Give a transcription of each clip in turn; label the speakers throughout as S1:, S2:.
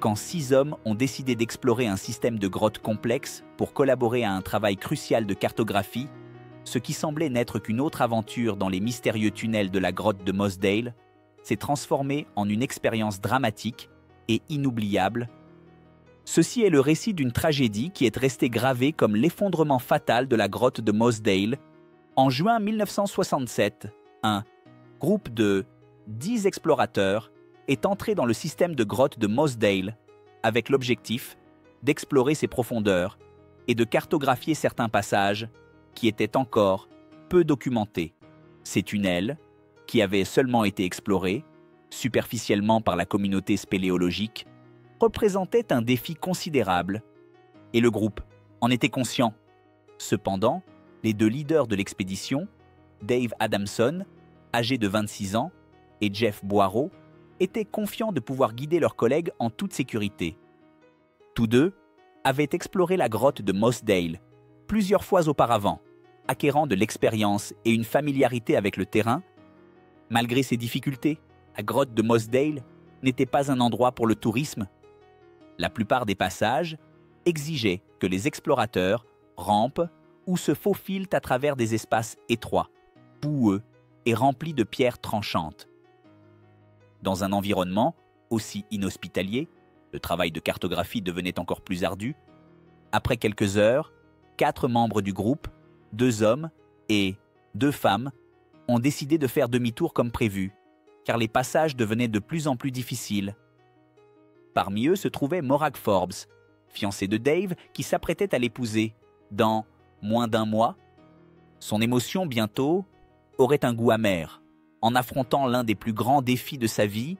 S1: quand 6 hommes ont décidé d'explorer un système de grottes complexe pour collaborer à un travail crucial de cartographie, ce qui semblait n'être qu'une autre aventure dans les mystérieux tunnels de la grotte de Mossdale s'est transformé en une expérience dramatique et inoubliable. Ceci est le récit d'une tragédie qui est restée gravée comme l'effondrement fatal de la grotte de Mossdale. En juin 1967, un groupe de 10 explorateurs est entré dans le système de grotte de Mossdale avec l'objectif d'explorer ses profondeurs et de cartographier certains passages qui étaient encore peu documentés. Ces tunnels, qui avaient seulement été explorés superficiellement par la communauté spéléologique, représentaient un défi considérable et le groupe en était conscient. Cependant, les 2 leaders de l'expédition, Dave Adamson, âgé de 26 ans, et Jeff Boireau, étaient confiants de pouvoir guider leurs collègues en toute sécurité. Tous deux avaient exploré la grotte de Mossdale plusieurs fois auparavant, acquérant de l'expérience et une familiarité avec le terrain. Malgré ces difficultés, la grotte de Mossdale n'était pas un endroit pour le tourisme. La plupart des passages exigeaient que les explorateurs rampent ou se faufilent à travers des espaces étroits, boueux et remplis de pierres tranchantes. Dans un environnement aussi inhospitalier, le travail de cartographie devenait encore plus ardu. Après quelques heures, 4 membres du groupe, 2 hommes et 2 femmes, ont décidé de faire demi-tour comme prévu, car les passages devenaient de plus en plus difficiles. Parmi eux se trouvait Morag Forbes, fiancé de Dave, qui s'apprêtait à l'épouser dans moins d'1 mois. Son émotion bientôt aurait un goût amer, en affrontant l'un des plus grands défis de sa vie,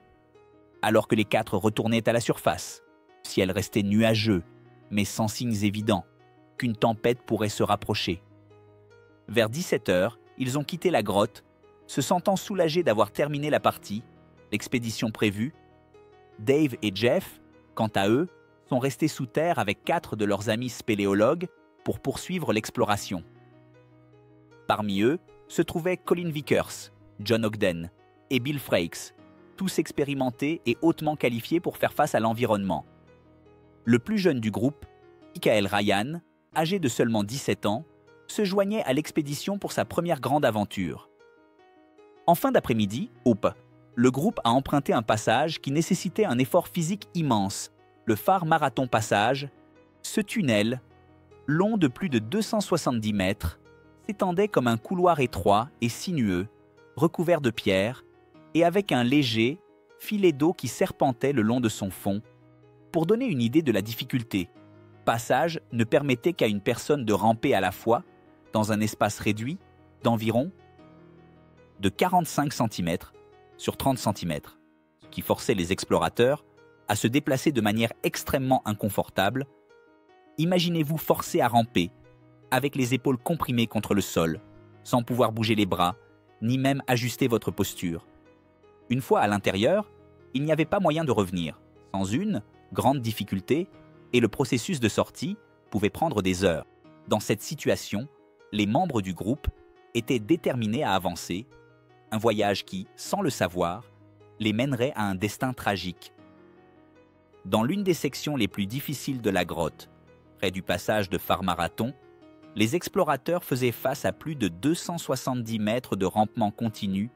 S1: alors que les 4 retournaient à la surface. Le ciel restait nuageux, mais sans signes évidents qu'une tempête pourrait se rapprocher. Vers 17 heures, ils ont quitté la grotte, se sentant soulagés d'avoir terminé la partie, l'expédition prévue. Dave et Jeff, quant à eux, sont restés sous terre avec 4 de leurs amis spéléologues pour poursuivre l'exploration. Parmi eux se trouvaient Colin Vickers, John Ogden et Bill Frakes, tous expérimentés et hautement qualifiés pour faire face à l'environnement. Le plus jeune du groupe, Michael Ryan, âgé de seulement 17 ans, se joignait à l'expédition pour sa première grande aventure. En fin d'après-midi, le groupe a emprunté un passage qui nécessitait un effort physique immense, le Far Marathon Passage. Ce tunnel, long de plus de 270 mètres, s'étendait comme un couloir étroit et sinueux, recouvert de pierres, et avec un léger filet d'eau qui serpentait le long de son fond. Pour donner une idée de la difficulté, passage ne permettait qu'à une personne de ramper à la fois dans un espace réduit d'environ de 45 cm sur 30 cm, ce qui forçait les explorateurs à se déplacer de manière extrêmement inconfortable. Imaginez-vous forcé à ramper, avec les épaules comprimées contre le sol, sans pouvoir bouger les bras, ni même ajuster votre posture. Une fois à l'intérieur, il n'y avait pas moyen de revenir, sans une grande difficulté, et le processus de sortie pouvait prendre des heures. Dans cette situation, les membres du groupe étaient déterminés à avancer, un voyage qui, sans le savoir, les mènerait à un destin tragique. Dans l'une des sections les plus difficiles de la grotte, près du passage de Far Marathon, les explorateurs faisaient face à plus de 270 mètres de rampement continu.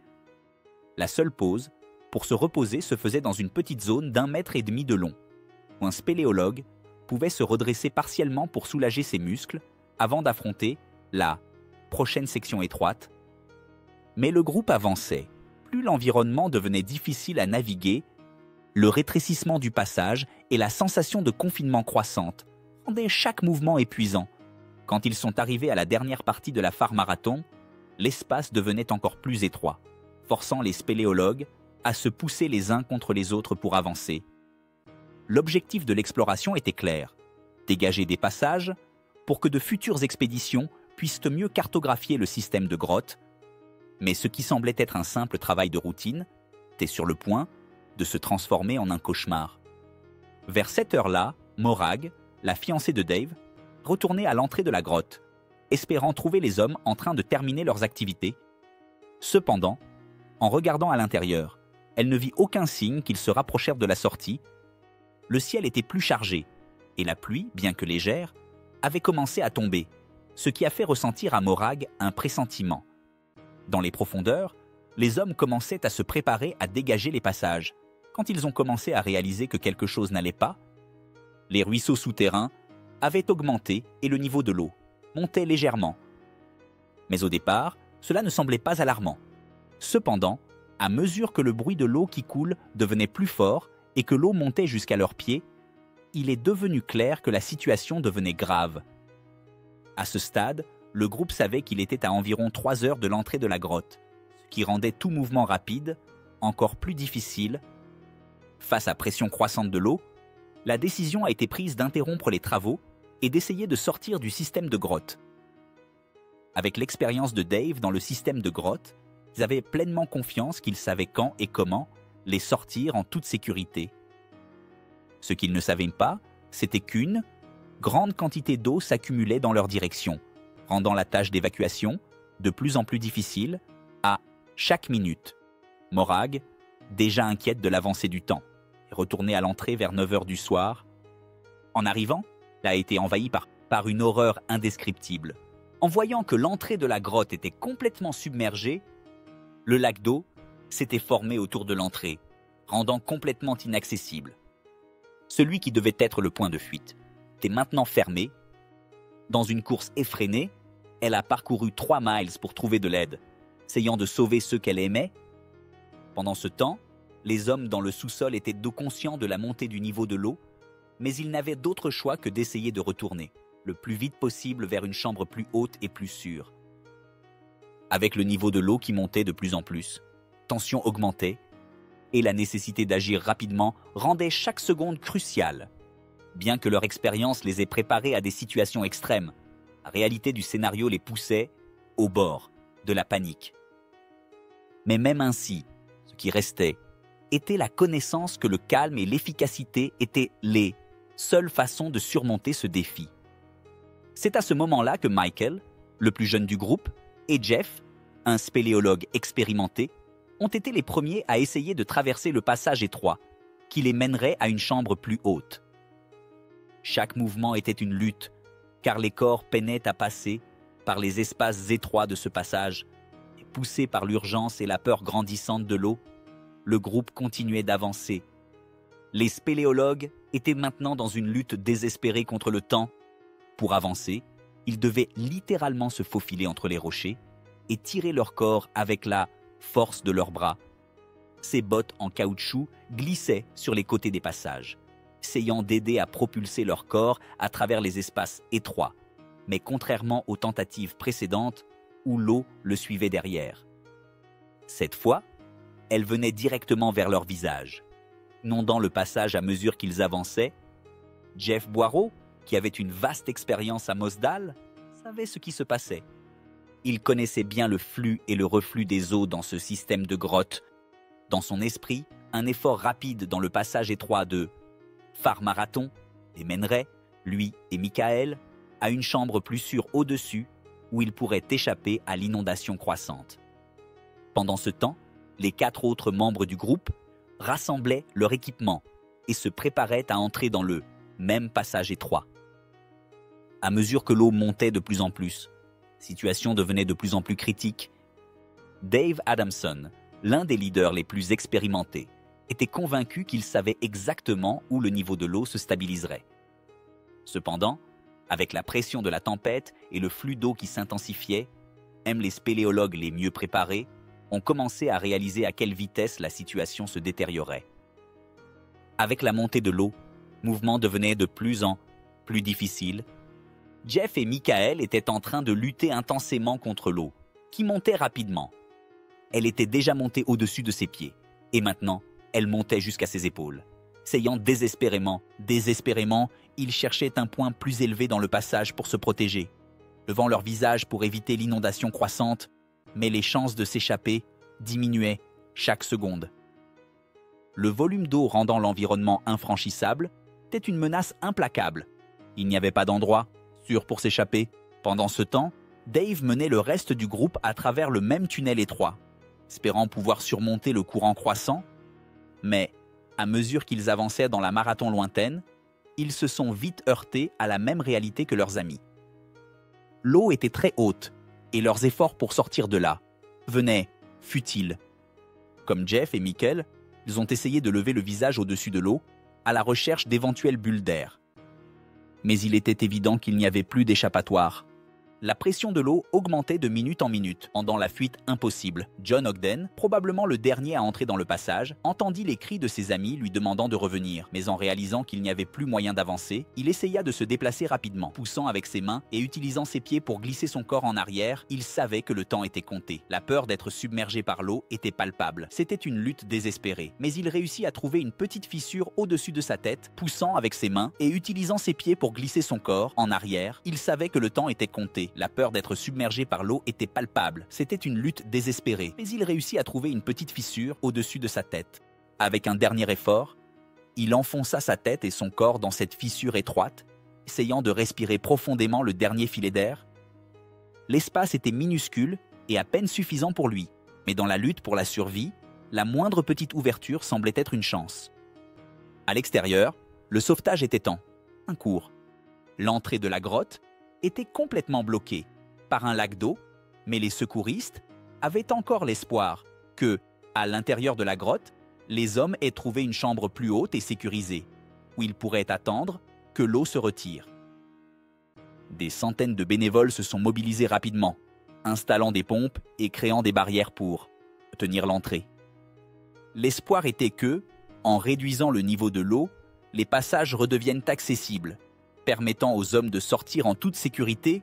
S1: La seule pause, pour se reposer, se faisait dans une petite zone d'1,5 mètre de long, où un spéléologue pouvait se redresser partiellement pour soulager ses muscles avant d'affronter la prochaine section étroite. Mais le groupe avançait. Plus l'environnement devenait difficile à naviguer, le rétrécissement du passage et la sensation de confinement croissante rendaient chaque mouvement épuisant. Quand ils sont arrivés à la dernière partie de la Far Marathon, l'espace devenait encore plus étroit, forçant les spéléologues à se pousser les uns contre les autres pour avancer. L'objectif de l'exploration était clair, dégager des passages pour que de futures expéditions puissent mieux cartographier le système de grottes, mais ce qui semblait être un simple travail de routine était sur le point de se transformer en un cauchemar. Vers cette heure-là, Morag, la fiancée de Dave, retournait à l'entrée de la grotte, espérant trouver les hommes en train de terminer leurs activités. Cependant, en regardant à l'intérieur, elle ne vit aucun signe qu'ils se rapprochèrent de la sortie. le ciel était plus chargé, et la pluie, bien que légère, avait commencé à tomber, ce qui a fait ressentir à Morag un pressentiment. Dans les profondeurs, les hommes commençaient à se préparer à dégager les passages. Quand ils ont commencé à réaliser que quelque chose n'allait pas, les ruisseaux souterrains avaient augmenté et le niveau de l'eau montait légèrement. Mais au départ, cela ne semblait pas alarmant. Cependant, à mesure que le bruit de l'eau qui coule devenait plus fort et que l'eau montait jusqu'à leurs pieds, il est devenu clair que la situation devenait grave. À ce stade, le groupe savait qu'il était à environ 3 heures de l'entrée de la grotte, ce qui rendait tout mouvement rapide encore plus difficile. Face à pression croissante de l'eau, la décision a été prise d'interrompre les travaux et d'essayer de sortir du système de grotte. Avec l'expérience de Dave dans le système de grotte, ils avaient pleinement confiance qu'ils savaient quand et comment les sortir en toute sécurité. Ce qu'ils ne savaient pas, c'était qu'une grande quantité d'eau s'accumulait dans leur direction, rendant la tâche d'évacuation de plus en plus difficile à chaque minute. Morag, déjà inquiète de l'avancée du temps, est retournée à l'entrée vers 9 heures du soir. En arrivant, elle a été envahie par une horreur indescriptible. En voyant que l'entrée de la grotte était complètement submergée, le lac d'eau s'était formé autour de l'entrée, rendant complètement inaccessible. Celui qui devait être le point de fuite était maintenant fermé. Dans une course effrénée, elle a parcouru 3 miles pour trouver de l'aide, essayant de sauver ceux qu'elle aimait. Pendant ce temps, les hommes dans le sous-sol étaient conscients de la montée du niveau de l'eau, mais ils n'avaient d'autre choix que d'essayer de retourner le plus vite possible vers une chambre plus haute et plus sûre. Avec le niveau de l'eau qui montait de plus en plus, tension augmentait et la nécessité d'agir rapidement rendait chaque seconde cruciale. Bien que leur expérience les ait préparés à des situations extrêmes, la réalité du scénario les poussait au bord de la panique. Mais même ainsi, ce qui restait était la connaissance que le calme et l'efficacité étaient les seules façons de surmonter ce défi. C'est à ce moment-là que Michael, le plus jeune du groupe, et Jeff, un spéléologue expérimenté, ont été les premiers à essayer de traverser le passage étroit, qui les mènerait à une chambre plus haute. Chaque mouvement était une lutte, car les corps peinaient à passer par les espaces étroits de ce passage, et poussés par l'urgence et la peur grandissante de l'eau, le groupe continuait d'avancer. Les spéléologues étaient maintenant dans une lutte désespérée contre le temps. Pour avancer, ils devaient littéralement se faufiler entre les rochers et tirer leur corps avec la force de leurs bras. Ces bottes en caoutchouc glissaient sur les côtés des passages, essayant d'aider à propulser leur corps à travers les espaces étroits, mais contrairement aux tentatives précédentes où l'eau le suivait derrière. Cette fois, elle venait directement vers leur visage. Inondant le passage à mesure qu'ils avançaient, Jeff Boireau, qui avait une vaste expérience à Mosdale, savait ce qui se passait. Il connaissait bien le flux et le reflux des eaux dans ce système de grotte. Dans son esprit, un effort rapide dans le passage étroit de Phare Marathon les mènerait, lui et Michael, à une chambre plus sûre au-dessus où ils pourraient échapper à l'inondation croissante. Pendant ce temps, les 4 autres membres du groupe rassemblaient leur équipement et se préparaient à entrer dans le même passage étroit. À mesure que l'eau montait de plus en plus, la situation devenait de plus en plus critique. Dave Adamson, l'un des leaders les plus expérimentés, était convaincu qu'il savait exactement où le niveau de l'eau se stabiliserait. Cependant, avec la pression de la tempête et le flux d'eau qui s'intensifiait, même les spéléologues les mieux préparés ont commencé à réaliser à quelle vitesse la situation se détériorait. Avec la montée de l'eau, le mouvement devenait de plus en plus difficile. Jeff et Michael étaient en train de lutter intensément contre l'eau, qui montait rapidement. Elle était déjà montée au-dessus de ses pieds, et maintenant, elle montait jusqu'à ses épaules. Essayant désespérément, ils cherchaient un point plus élevé dans le passage pour se protéger, levant leur visage pour éviter l'inondation croissante, mais les chances de s'échapper diminuaient chaque seconde. Le volume d'eau rendant l'environnement infranchissable était une menace implacable. Il n'y avait pas d'endroit sûr pour s'échapper. Pendant ce temps, Dave menait le reste du groupe à travers le même tunnel étroit, espérant pouvoir surmonter le courant croissant. Mais, À mesure qu'ils avançaient dans la marathon lointaine, ils se sont vite heurtés à la même réalité que leurs amis. L'eau était très haute et leurs efforts pour sortir de là venaient futiles. Comme Jeff et Michael, ils ont essayé de lever le visage au-dessus de l'eau à la recherche d'éventuelles bulles d'air. Mais il était évident qu'il n'y avait plus d'échappatoire. La pression de l'eau augmentait de minute en minute, rendant la fuite impossible. John Ogden, probablement le dernier à entrer dans le passage, entendit les cris de ses amis lui demandant de revenir. Mais en réalisant qu'il n'y avait plus moyen d'avancer, il essaya de se déplacer rapidement. Poussant avec ses mains et utilisant ses pieds pour glisser son corps en arrière, il savait que le temps était compté. La peur d'être submergé par l'eau était palpable. C'était une lutte désespérée. Mais il réussit à trouver une petite fissure au-dessus de sa tête, poussant avec ses mains et utilisant ses pieds pour glisser son corps en arrière. Il savait que le temps était compté. La peur d'être submergé par l'eau était palpable. C'était une lutte désespérée. Mais il réussit à trouver une petite fissure au-dessus de sa tête. Avec un dernier effort, il enfonça sa tête et son corps dans cette fissure étroite, essayant de respirer profondément le dernier filet d'air. L'espace était minuscule et à peine suffisant pour lui. Mais dans la lutte pour la survie, la moindre petite ouverture semblait être une chance. À l'extérieur, le sauvetage était temps. Un court. L'entrée de la grotte était complètement bloquée par un lac d'eau, mais les secouristes avaient encore l'espoir que, à l'intérieur de la grotte, les hommes aient trouvé une chambre plus haute et sécurisée, où ils pourraient attendre que l'eau se retire. Des centaines de bénévoles se sont mobilisés rapidement, installant des pompes et créant des barrières pour tenir l'entrée. L'espoir était que, en réduisant le niveau de l'eau, les passages redeviennent accessibles, permettant aux hommes de sortir en toute sécurité.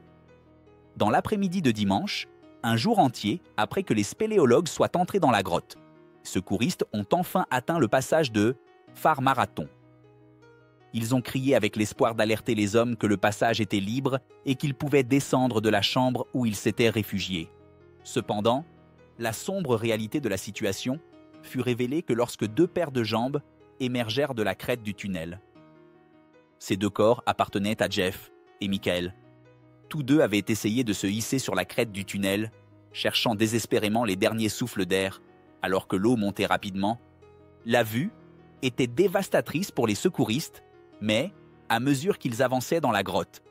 S1: Dans l'après-midi de dimanche, un jour entier après que les spéléologues soient entrés dans la grotte, les secouristes ont enfin atteint le passage de Phare Marathon. Ils ont crié avec l'espoir d'alerter les hommes que le passage était libre et qu'ils pouvaient descendre de la chambre où ils s'étaient réfugiés. Cependant, la sombre réalité de la situation fut révélée que lorsque deux paires de jambes émergèrent de la crête du tunnel. Ces deux corps appartenaient à Jeff et Michael. Tous deux avaient essayé de se hisser sur la crête du tunnel, cherchant désespérément les derniers souffles d'air, alors que l'eau montait rapidement. La vue était dévastatrice pour les secouristes, mais, à mesure qu'ils avançaient dans la grotte,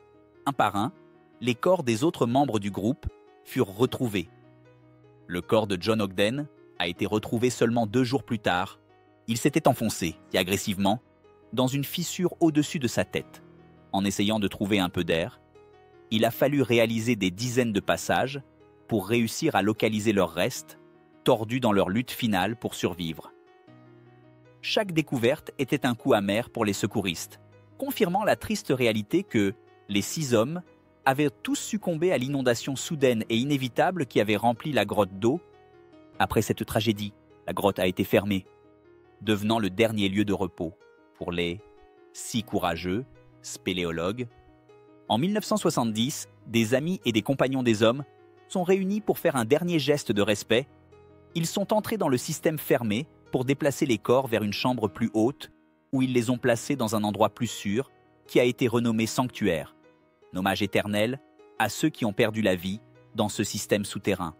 S1: un par un, les corps des autres membres du groupe furent retrouvés. Le corps de John Ogden a été retrouvé seulement 2 jours plus tard. Il s'était enfoncé, agressivement, dans une fissure au-dessus de sa tête. En essayant de trouver un peu d'air, il a fallu réaliser des dizaines de passages pour réussir à localiser leurs restes, tordus dans leur lutte finale pour survivre. Chaque découverte était un coup amer pour les secouristes, confirmant la triste réalité que les 6 hommes avaient tous succombé à l'inondation soudaine et inévitable qui avait rempli la grotte d'eau. Après cette tragédie, la grotte a été fermée, devenant le dernier lieu de repos pour les 6 courageux spéléologues. En 1970, des amis et des compagnons des hommes sont réunis pour faire un dernier geste de respect. Ils sont entrés dans le système fermé pour déplacer les corps vers une chambre plus haute, où ils les ont placés dans un endroit plus sûr, qui a été renommé sanctuaire. Un hommage éternel à ceux qui ont perdu la vie dans ce système souterrain.